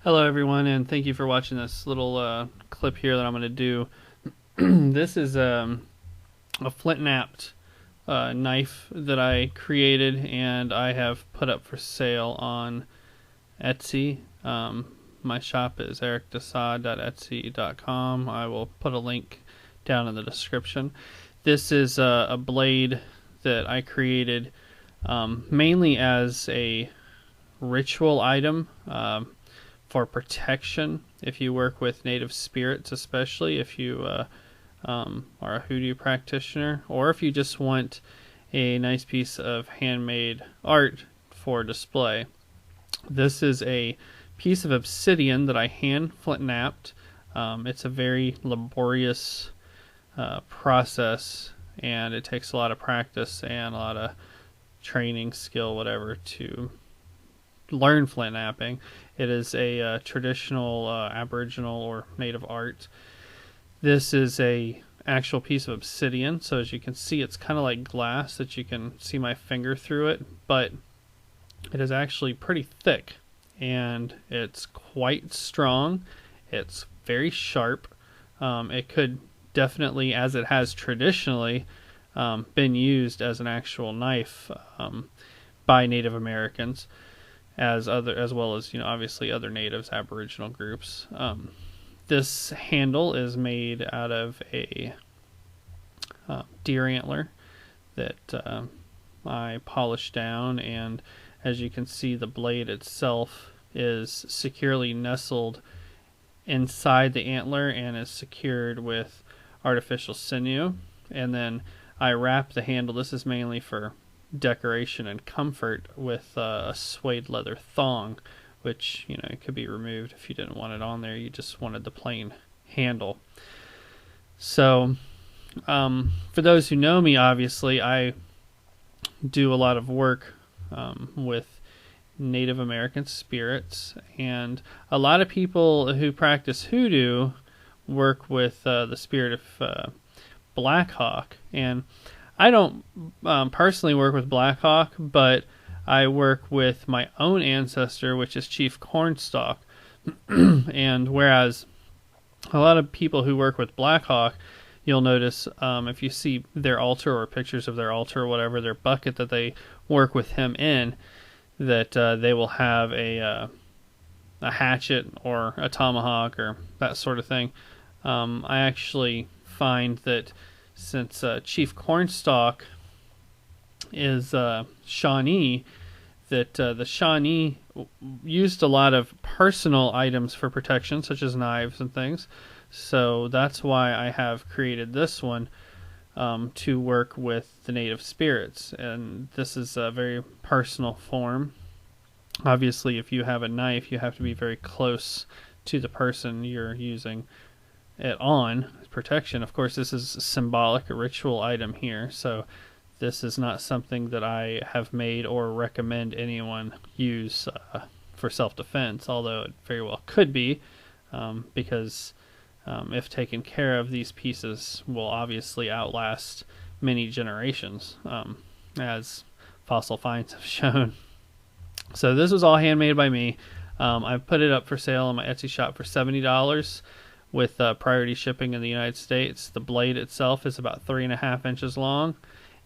Hello everyone, and thank you for watching this little clip here that I'm going to do. This is a Flint Knapped knife that I created and I have put up for sale on Etsy. My shop is ericdesad.etsy.com. I will put a link down in the description. This is a blade that I created mainly as a ritual item. For protection, if you work with native spirits, especially if you are a hoodoo practitioner, or if you just want a nice piece of handmade art for display. This is a piece of obsidian that I hand flint knapped. It's a very laborious process, and it takes a lot of practice and a lot of training, skill, whatever, to learn flint knapping. It is a traditional Aboriginal or native art. This is a actual piece of obsidian, so as you can see, it's kind of like glass that you can see my finger through it, but it is actually pretty thick and it's quite strong. It's very sharp. It could definitely, as it has traditionally been used as an actual knife by Native Americans, as well as, obviously other natives, Aboriginal groups. This handle is made out of a deer antler that I polished down, and as you can see, the blade itself is securely nestled inside the antler and is secured with artificial sinew. And then I wrap the handle, this is mainly for decoration and comfort, with a suede leather thong, which it could be removed if you didn't want it on there. You just wanted the plain handle. So for those who know me, obviously I do a lot of work with Native American spirits, and a lot of people who practice hoodoo work with the spirit of Black Hawk. And I don't personally work with Black Hawk, but I work with my own ancestor, which is Chief Cornstalk. And whereas a lot of people who work with Black Hawk, you'll notice if you see their altar or pictures of their altar or whatever, their bucket that they work with him in, that they will have a hatchet or a tomahawk or that sort of thing. I actually find that since Chief Cornstalk is Shawnee, that the Shawnee used a lot of personal items for protection, such as knives and things. So that's why I have created this one to work with the native spirits. And this is a very personal form. Obviously, if you have a knife, you have to be very close to the person you're using it on protection. Of course, this is a symbolic, a ritual item here, so this is not something that I have made or recommend anyone use for self-defense, although it very well could be, because if taken care of, these pieces will obviously outlast many generations, as fossil finds have shown. So this was all handmade by me. I've put it up for sale on my Etsy shop for $70 with priority shipping in the United States. The blade itself is about 3.5 inches long,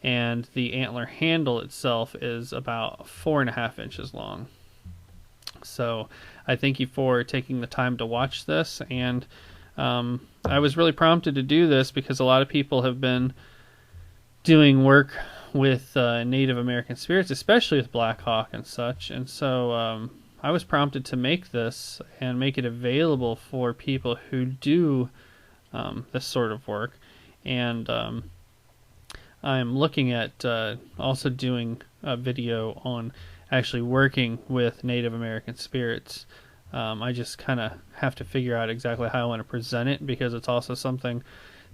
and the antler handle itself is about 4.5 inches long. So I thank you for taking the time to watch this, and I was really prompted to do this because a lot of people have been doing work with Native American spirits, especially with Black Hawk and such, and so I was prompted to make this and make it available for people who do this sort of work. And I'm looking at also doing a video on actually working with Native American spirits. I just kind of have to figure out exactly how I want to present it, because it's also something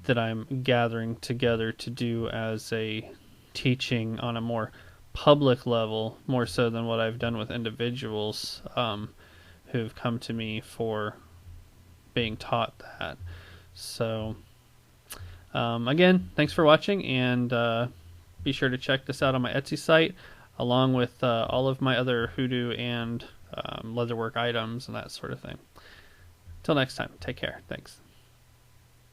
that I'm gathering together to do as a teaching on a more public level, more so than what I've done with individuals who've come to me for being taught that. So again, thanks for watching, and be sure to check this out on my Etsy site, along with all of my other hoodoo and leatherwork items and that sort of thing. Till next time, take care. Thanks.